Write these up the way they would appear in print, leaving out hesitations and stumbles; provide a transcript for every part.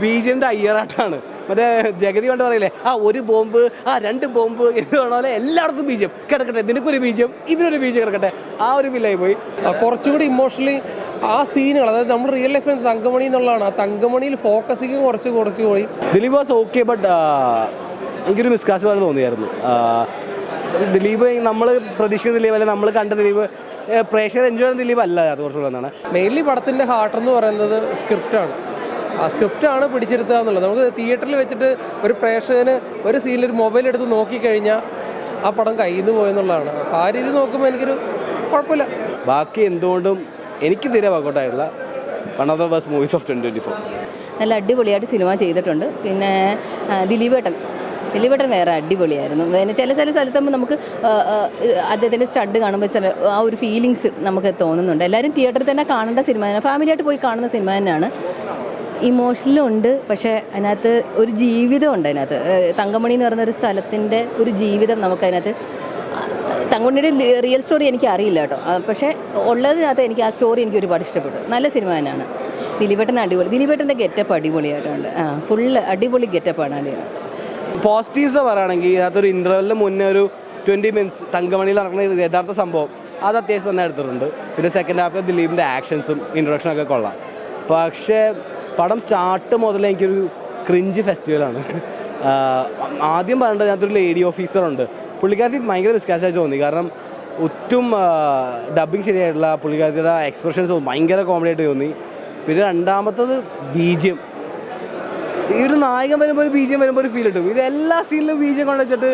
ബീജിൻ്റെ അയ്യറാട്ടാണ്. മറ്റേ ജഗതി കൊണ്ട് പറയില്ലേ, ഒരു ബോംബ്, രണ്ട് ബോംബ് എന്ന് പറഞ്ഞ എല്ലായിടത്തും ബീജം കിടക്കട്ടെ, നിനക്കൊരു ബീജം ഇതിനൊരു ബീജം കിടക്കട്ടെ, ആ ഒരു ഫീലായി പോയി. കുറച്ചുകൂടി ഇമോഷണലി ആ സീനുകൾ, അതായത് നമ്മൾ റിയൽ ലൈഫിൽ തങ്കമണി എന്നുള്ളതാണ്, ആ തങ്കമണിയിൽ ഫോക്കസിങ് കുറച്ച് പോയി. ദിലീപ് വാസ് ഓക്കെ, ബട്ട് എനിക്കൊരു മിസ്കാസ്റ്റ് പോലെ തോന്നിയായിരുന്നു. ദിലീപ് നമ്മൾ പ്രതീക്ഷിക്കുന്ന ദിലീപ് അല്ല, നമ്മൾ കണ്ട ദിലീപ്, പ്രേക്ഷകർ എൻജോയ് ചെയ്യുന്ന ദിലീപ് അല്ല. അത് കുറച്ചുകൂടെ എന്നാണ്. മെയിൻലി പടത്തിൻ്റെ ഹാർട്ട് എന്ന് പറയുന്നത് സ്ക്രിപ്റ്റാണ്. ആ സ്ക്രിപ്റ്റാണ് പിടിച്ചെടുത്തുക എന്നുള്ളത്. നമുക്ക് തിയേറ്ററിൽ വെച്ചിട്ട് ഒരു പ്രേക്ഷകന് ഒരു സീനിൽ ഒരു മൊബൈൽ എടുത്ത് നോക്കിക്കഴിഞ്ഞാൽ ആ പടം കയ്യിൽ നിന്ന് പോയെന്നുള്ളതാണ്. അപ്പോൾ ആ രീതി നോക്കുമ്പോൾ എനിക്കൊരു കുഴപ്പമില്ല. ബാക്കി എന്തുകൊണ്ടും എനിക്ക് തീരെ വർക്കൗട്ടായിട്ടുള്ള one of the best movies of 2024. നല്ല അടിപൊളിയായിട്ട് സിനിമ ചെയ്തിട്ടുണ്ട്. പിന്നെ ദിലീപേട്ടൻ വേറെ അടിപൊളിയായിരുന്നു. പിന്നെ ചില സ്ഥലത്താകുമ്പോൾ നമുക്ക് അദ്ദേഹത്തിൻ്റെ സ്റ്റഡ് കാണുമ്പോൾ ചില ആ ഒരു ഫീലിങ്സ് നമുക്ക് തോന്നുന്നുണ്ട്. എല്ലാവരും തിയേറ്ററിൽ തന്നെ കാണേണ്ട സിനിമ തന്നെയാണ്, ഫാമിലിയായിട്ട് പോയി കാണുന്ന സിനിമ തന്നെയാണ്. ഇമോഷണലും ഉണ്ട്, പക്ഷേ അതിനകത്ത് ഒരു ജീവിതമുണ്ട്. അതിനകത്ത് തങ്കമണി എന്ന് പറയുന്നൊരു സ്ഥലത്തിൻ്റെ ഒരു ജീവിതം നമുക്കതിനകത്ത്, തങ്കമണിയുടെ റിയൽ സ്റ്റോറി എനിക്ക് അറിയില്ല കേട്ടോ, പക്ഷേ ഉള്ളതിനകത്ത് എനിക്ക് ആ സ്റ്റോറി എനിക്ക് ഒരുപാട് ഇഷ്ടപ്പെട്ടു. നല്ല സിനിമ തന്നെയാണ്. ദിലീപേട്ടൻ്റെ ഗെറ്റപ്പ് അടിപൊളിയായിട്ടുണ്ട്. ഫുള്ള് അടിപൊളി ഗെറ്റപ്പാണ്. പോസിറ്റീവ്സ് പറയുകയാണെങ്കിൽ അതിനകത്തൊരു ഇൻ്റർവെല്ലിന് മുന്നേ ഒരു 20 മിനിറ്റ്സ് തങ്കമണിയിൽ നടക്കുന്ന യഥാർത്ഥ സംഭവം അത് അത്യാവശ്യം തന്നെ എടുത്തിട്ടുണ്ട്. പിന്നെ സെക്കൻഡ് ഹാഫിൽ ദിലീപിൻ്റെ ആക്ഷൻസും ഇൻട്രൊഡക്ഷനൊക്കെ കൊള്ളാം. പക്ഷേ പടം സ്റ്റാർട്ട് മുതൽ എനിക്കൊരു ക്രിഞ്ച് ഫെസ്റ്റിവലാണ്. ആദ്യം പറയേണ്ടത് അതിനകത്തൊരു ലേഡി ഓഫീസറുണ്ട്. പുള്ളിക്കാരത്തി ഭയങ്കര മിസ്കാസ്റ്റായി തോന്നി. കാരണം ഒട്ടും ഡബ്ബിങ് ശരിയായിട്ടുള്ള പുള്ളിക്കാരത്തിയുടെ എക്സ്പ്രഷൻസ് ഭയങ്കര കോമഡി ആയിട്ട് തോന്നി. പിന്നെ രണ്ടാമത്തത് ബീജിയം. ഈ ഒരു നായകൻ വരുമ്പോൾ ഒരു ബീജിയം വരുമ്പോൾ ഒരു ഫീൽ കിട്ടും. ഇത് എല്ലാ സീനിലും ബീജിയം കൊണ്ട് വെച്ചിട്ട്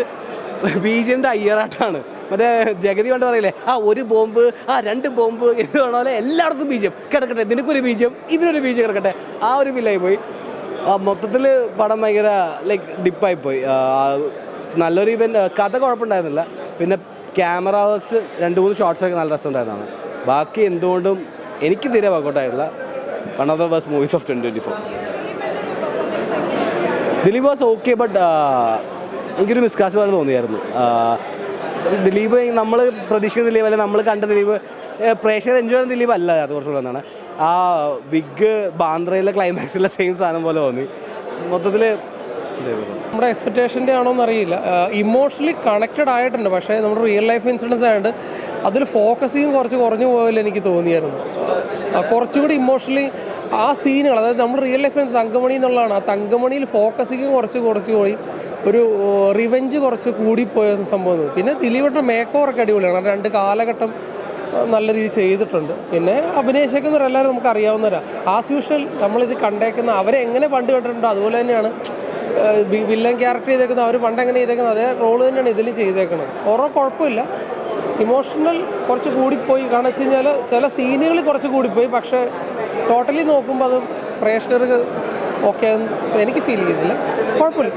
ബീജിയൻ്റെ അയ്യറാട്ടാണ്. മറ്റേ ജഗതി കൊണ്ട് പറയില്ലേ, ഒരു ബോംബ്, രണ്ട് ബോംബ് എന്ന് പറഞ്ഞ എല്ലായിടത്തും ബീജിയം കിടക്കട്ടെ, നിനക്കൊരു ബീജിയം ഇതിനൊരു ബീജിയം കിടക്കട്ടെ, ആ ഒരു ഫീലായി പോയി. മൊത്തത്തിൽ പടം ഭയങ്കര ഡിപ്പായിപ്പോയി. നല്ലൊരു കഥ കുഴപ്പമുണ്ടായിരുന്നില്ല. പിന്നെ ക്യാമറ വർക്ക്സ് 2-3 ഷോട്ട്സൊക്കെ നല്ല രസമുണ്ടായിരുന്നതാണ്. ബാക്കി എന്തുകൊണ്ടും എനിക്ക് തീരെ വർക്കൗട്ടായിട്ടുള്ള one of the best movies of 2024. Dileep was okay, but എനിക്കൊരു മിസ്കാസ്റ്റ് പോലെ തോന്നിയായിരുന്നു. ദിലീപ് നമ്മൾ പ്രതീക്ഷിക്കുന്ന ദിലീപ് അല്ല, നമ്മൾ കണ്ട ദിലീപ്, പ്രേക്ഷകർ എൻജോയ് ചെയ്യുന്ന ദിലീപ് അല്ല. അത് കുറച്ചുകൂടെ എന്നാണ്. ആ വിഗ് ബാന്ദ്രയിലെ ക്ലൈമാക്സിലെ സെയിം സാധനം പോലെ തോന്നി. മൊത്തത്തിൽ നമ്മുടെ എക്സ്പെക്റ്റേഷൻ്റെ ആണോ എന്നറിയില്ല. ഇമോഷണലി കണക്റ്റഡ് ആയിട്ടുണ്ട്, പക്ഷേ നമ്മുടെ റിയൽ ലൈഫ് ഇൻസിഡൻസ് ആയതുകൊണ്ട് അതിൽ ഫോക്കസിങ് കുറഞ്ഞു പോയാലും എനിക്ക് തോന്നിയായിരുന്നു. കുറച്ചുകൂടി ഇമോഷണലി ആ സീനുകൾ, അതായത് നമ്മൾ റിയൽ ലൈഫിൽ തങ്കമണി എന്നുള്ളതാണ്, ആ തങ്കമണിയിൽ ഫോക്കസിങ് കുറച്ച് പോയി, ഒരു റിവെഞ്ച് കുറച്ച് കൂടിപ്പോയ സംഭവം. പിന്നെ ദിലീപേട്ടൻ്റെ മേക്ക് ഓവറൊക്കെ അടിപൊളിയാണ്. 2 കാലഘട്ടം നല്ല രീതിയിൽ ചെയ്തിട്ടുണ്ട്. പിന്നെ അഭിനയിച്ചേക്കുന്നവരെല്ലാവരും നമുക്ക് അറിയാവുന്നവരാണ്. ആസ് യൂഷ്വൽ നമ്മളിത് കണ്ടേക്കുന്ന അവരെ എങ്ങനെ പണ്ട് കണ്ടിട്ടുണ്ടോ അതുപോലെ തന്നെയാണ് വില്ലൻ ക്യാരക്ടർ ചെയ്തേക്കുന്നത്. അവർ പണ്ട് എങ്ങനെ ചെയ്തേക്കുന്നത് അതേ റോള് തന്നെയാണ് ഇതിലും ചെയ്തേക്കുന്നത്. ഓരോ കുഴപ്പമില്ല. ഇമോഷണൽ കുറച്ച് കൂടിപ്പോയി. കാരണം വെച്ച് കഴിഞ്ഞാൽ ചില സീനുകൾ കുറച്ച് കൂടിപ്പോയി, പക്ഷേ ടോട്ടലി നോക്കുമ്പോൾ അത് പ്രേക്ഷകർക്ക് ഓക്കെ എനിക്ക് ഫീൽ ചെയ്യുന്നില്ല. കുഴപ്പമില്ല.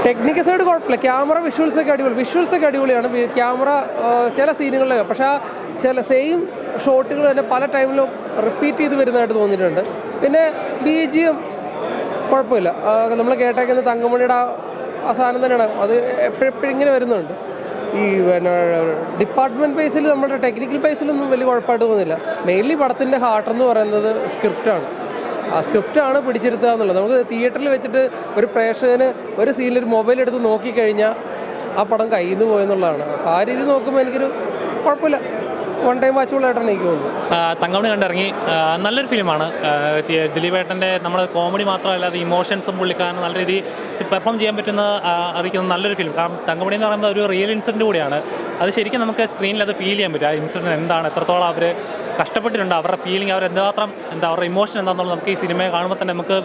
ടെക്നിക്കൽ സൈഡ് കുഴപ്പമില്ല. ക്യാമറ വിഷ്വൽസൊക്കെ അടിപൊളിയാണ്. ക്യാമറ ചില സീനുകളിൽ, പക്ഷേ ആ ചില സെയിം ഷോട്ടുകൾ തന്നെ പല ടൈമിലും റിപ്പീറ്റ് ചെയ്ത് വരുന്നതായിട്ട് തോന്നിയിട്ടുണ്ട്. പിന്നെ BGM കുഴപ്പമില്ല. നമ്മൾ കേട്ടേക്കുന്ന തങ്കമണിയുടെ ആ സാധനം തന്നെയാണ്. അത് എപ്പോഴും ഇങ്ങനെ വരുന്നുണ്ട്. ഈ പിന്നെ ഡിപ്പാർട്ട്മെൻറ്റ് ബേസിൽ നമ്മുടെ ടെക്നിക്കൽ ബേസിലൊന്നും വലിയ കുഴപ്പമായിട്ട് തോന്നുന്നില്ല. മെയിൻലി പടത്തിൻ്റെ ഹാർട്ട് എന്ന് പറയുന്നത് സ്ക്രിപ്റ്റാണ്. ആ സ്ക്രിപ്റ്റാണ് പിടിച്ചെടുത്തുക എന്നുള്ളത്. നമുക്ക് തിയേറ്ററിൽ വെച്ചിട്ട് ഒരു പ്രേക്ഷകന് ഒരു സീനിൽ ഒരു മൊബൈൽ എടുത്ത് നോക്കിക്കഴിഞ്ഞാൽ ആ പടം കയ്യിൽ നിന്ന് പോയെന്നുള്ളതാണ്. അപ്പോൾ ആ രീതി നോക്കുമ്പോൾ എനിക്കൊരു കുഴപ്പമില്ല. വൺ ടൈം വാച്ചബിളായിട്ടാണ് എനിക്ക് തോന്നുന്നത്. തങ്കമണി കണ്ടിറങ്ങി. നല്ലൊരു ഫിലിമാണ്. ദിലീപേട്ടൻ്റെ നമ്മൾ കോമഡി മാത്രമല്ല, അത് ഇമോഷൻസും പുള്ളിക്കാരന് നല്ല രീതിയിൽ പെർഫോം ചെയ്യാൻ പറ്റുന്ന അറിയിക്കുന്ന നല്ലൊരു ഫിലിം. കാരണം തങ്കമണി എന്ന് പറയുമ്പോൾ ഒരു റിയൽ ഇൻസിഡൻറ്റ് കൂടിയാണ്. അത് ശരിക്കും നമുക്ക് സ്ക്രീനിൽ അത് ഫീൽ ചെയ്യാൻ പറ്റും. ആ ഇൻസിഡൻറ്റ് എന്താണ്, എത്രത്തോളം അവർ കഷ്ടപ്പെട്ടിട്ടുണ്ട്, അവരുടെ ഫീലിംഗ്, അവർ എന്തുമാത്രം അവരുടെ ഇമോഷൻ എന്താണെന്നുള്ളത് നമുക്ക് ഈ സിനിമയെ കാണുമ്പോൾ തന്നെ നമുക്ക്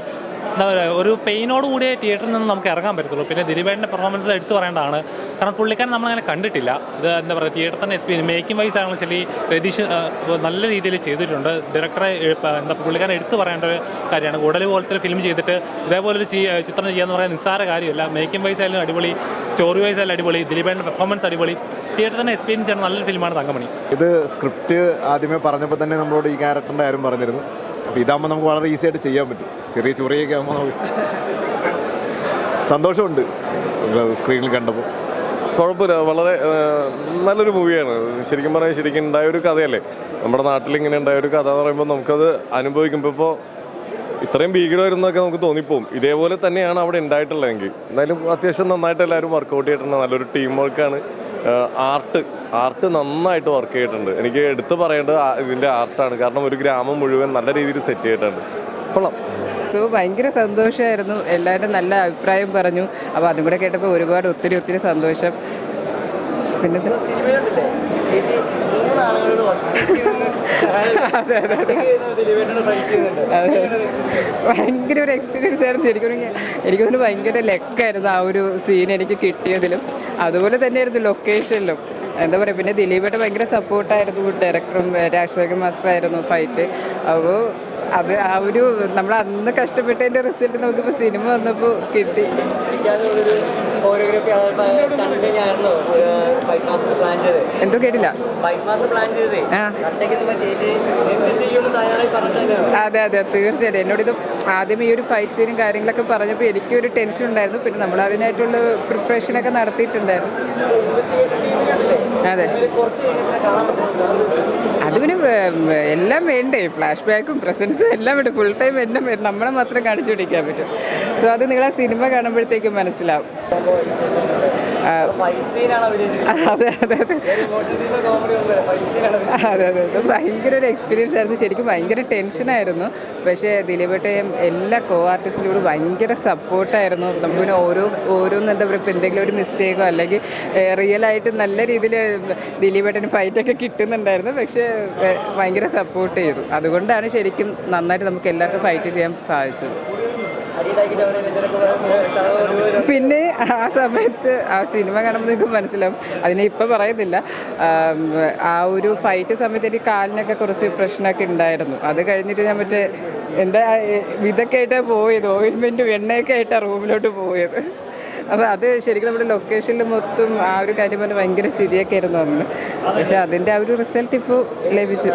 എന്താ പറയുക, ഒരു പെയിനോട് കൂടിയ തിയേറ്ററിൽ നിന്ന് നമുക്ക് ഇറങ്ങാൻ പറ്റത്തുള്ളൂ. പിന്നെ ദിലീപേട്ടൻ്റെ പെർഫോമൻസ് എടുത്തു പറയേണ്ടതാണ്. കാരണം പുള്ളിക്കാരൻ നമ്മളങ്ങനെ കണ്ടിട്ടില്ല. ഇത് എന്താ പറയുക, തിയേറ്ററിൽ തന്നെ എക്സ്പീരിയൻസ് മേക്കിംഗ് വൈസ് ആണെങ്കിലും ശരി രതീഷ് നല്ല രീതിയിൽ ചെയ്തിട്ടുണ്ട്. ഡയറക്ടറെ പുള്ളിക്കാരൻ എടുത്തു പറയേണ്ട ഒരു കാര്യമാണ്. ഉടല് പോലത്തെ ഫിലിം ചെയ്തിട്ട് ഇതേപോലൊരു ചിത്രം ചെയ്യാന്ന് പറയുന്നത് നിസ്സാര കാര്യമല്ല. മേക്കിംഗ് വൈസ് ആയാലും അടിപൊളി, സ്റ്റോറി വൈസ് ആയാലും അടിപൊളി, ദിലീപേട്ടൻ്റെ പെർഫോമൻസ് അടിപൊളി. തിയേറ്ററിൽ തന്നെ എക്സ്പീരിയൻസ് ചെയ്യുന്ന നല്ലൊരു ഫിലിമാണ് തങ്കമണി. ഇത് സ്ക്രിപ്റ്റ് ആദ്യമേ പറഞ്ഞപ്പോൾ തന്നെ നമ്മളോട് ഈ ക്യാരക്ടറിൻ്റെ കാര്യം പറഞ്ഞിരുന്നു. അപ്പോൾ ഇതാകുമ്പോൾ നമുക്ക് വളരെ ഈസി ആയിട്ട് ചെയ്യാൻ പറ്റും. ചെറിയ ചൊറിയൊക്കെ ആകുമ്പോൾ നമുക്ക് സന്തോഷമുണ്ട് സ്ക്രീനിൽ കണ്ടപ്പോൾ. കുഴപ്പമില്ല, വളരെ നല്ലൊരു മൂവിയാണ്. ശരിക്കും പറഞ്ഞാൽ ശരിക്കും ഉണ്ടായൊരു കഥയല്ലേ. നമ്മുടെ നാട്ടിൽ ഇങ്ങനെ ഉണ്ടായൊരു കഥ എന്ന് പറയുമ്പോൾ നമുക്കത് അനുഭവിക്കുമ്പോൾ ഇപ്പോൾ ഇത്രയും ഭീകരമായിരുന്നൊക്കെ നമുക്ക് തോന്നിപ്പോവും. ഇതേപോലെ തന്നെയാണ് അവിടെ ഉണ്ടായിട്ടുള്ളതെങ്കിൽ. എന്തായാലും അത്യാവശ്യം നന്നായിട്ട് എല്ലാവരും വർക്കൗട്ട് ചെയ്തിട്ടുണ്ട്. നല്ലൊരു ടീം വർക്കാണ്. ആർട്ട് നന്നായിട്ട് വർക്ക് ചെയ്തിട്ടുണ്ട്. എനിക്ക് എടുത്തു പറയേണ്ടത് ഇതിൻ്റെ ആർട്ടാണ്. കാരണം ഒരു ഗ്രാമം മുഴുവൻ നല്ല രീതിയിൽ സെറ്റ് ചെയ്തിട്ടുണ്ട്. കൊള്ളാം. ഭയങ്കര സന്തോഷമായിരുന്നു. എല്ലാവരും നല്ല അഭിപ്രായം പറഞ്ഞു. അപ്പോൾ അതും കൂടെ കേട്ടപ്പോൾ ഒരുപാട് ഒത്തിരി സന്തോഷം. പിന്നെ ഭയങ്കര ഒരു എക്സ്പീരിയൻസ് ആയിരുന്നു. എനിക്കൊന്ന് ഭയങ്കര ലക്കായിരുന്നു ആ ഒരു സീൻ എനിക്ക് കിട്ടിയതിലും. അതുപോലെ തന്നെയായിരുന്നു ലൊക്കേഷനിലും. എന്താ പറയുക, പിന്നെ ദിലീപേട്ട ഭയങ്കര സപ്പോർട്ടായിരുന്നു. ഡയറക്ടറും രാജശേഖർ മാസ്റ്ററായിരുന്നു ഫൈറ്റ്. അപ്പോൾ അത് ആ ഒരു നമ്മൾ അന്ന് കഷ്ടപ്പെട്ടതിൻ്റെ റിസൾട്ട് നമുക്കിപ്പോൾ സിനിമ വന്നപ്പോൾ കിട്ടി. എന്തോ കേട്ടില്ല. അതെ തീർച്ചയായിട്ടും. എന്നോടിത് ആദ്യം ഈ ഒരു ഫൈറ്റ് സീനും കാര്യങ്ങളൊക്കെ പറഞ്ഞപ്പോൾ എനിക്കൊരു ടെൻഷൻ ഉണ്ടായിരുന്നു. പിന്നെ നമ്മൾ അതിനായിട്ടുള്ള പ്രിപ്പറേഷനൊക്കെ നടത്തിയിട്ടുണ്ടായിരുന്നു. അതെ, അത് പിന്നെ എല്ലാം വേണ്ടേ, ഫ്ലാഷ് ബാക്കും പ്രസൻസും എല്ലാം വേണ്ട. ഫുൾ ടൈം നമ്മളെ മാത്രം കാണിച്ചു പിടിക്കാൻ പറ്റും. സോ അത് നിങ്ങൾ ആ സിനിമ കാണുമ്പോഴത്തേക്കും മനസ്സിലാവും. അതെ ഭയങ്കര ഒരു എക്സ്പീരിയൻസ് ആയിരുന്നു. ശരിക്കും ഭയങ്കര ടെൻഷനായിരുന്നു. പക്ഷേ ദിലീപേട്ടയും എല്ലാ കോ ആർട്ടിസ്റ്റിനോടും ഭയങ്കര സപ്പോർട്ടായിരുന്നു. നമുക്ക് പിന്നെ ഓരോന്നും എന്താ പറയുക, ഇപ്പോൾ എന്തെങ്കിലും ഒരു മിസ്റ്റേക്കോ അല്ലെങ്കിൽ റിയലായിട്ട് നല്ല രീതിയിൽ ദിലീപേട്ടന് ഫൈറ്റൊക്കെ കിട്ടുന്നുണ്ടായിരുന്നു. പക്ഷേ ഭയങ്കര സപ്പോർട്ട് ചെയ്തു. അതുകൊണ്ടാണ് ശരിക്കും നന്നായിട്ട് നമുക്ക് എല്ലാവർക്കും ഫൈറ്റ് ചെയ്യാൻ സാധിച്ചത്. പിന്നെ ആ സമയത്ത് ആ സിനിമ കാണുമ്പോൾ നിങ്ങൾക്ക് മനസ്സിലാവും. അതിനെ ഇപ്പം പറയുന്നില്ല. ആ ഒരു ഫൈറ്റ് സമയത്ത് എനിക്ക് കാലിനൊക്കെ കുറച്ച് പ്രശ്നമൊക്കെ ഉണ്ടായിരുന്നു. അത് കഴിഞ്ഞിട്ട് ഞാൻ ഇതൊക്കെ ആയിട്ടാണ് പോയത്. ഓയിൻമെൻറ്റും എണ്ണയൊക്കെ ആയിട്ടാണ് റൂമിലോട്ട് പോയത്. അപ്പോൾ അത് ശരിക്കും നമ്മുടെ ലൊക്കേഷനിൽ മൊത്തം ആ ഒരു കാര്യം പറഞ്ഞാൽ ഭയങ്കര ചിരിയൊക്കെ ആയിരുന്നു അന്ന്. പക്ഷേ അതിൻ്റെ ആ ഒരു റിസൾട്ട് ഇപ്പോൾ ലഭിച്ചു.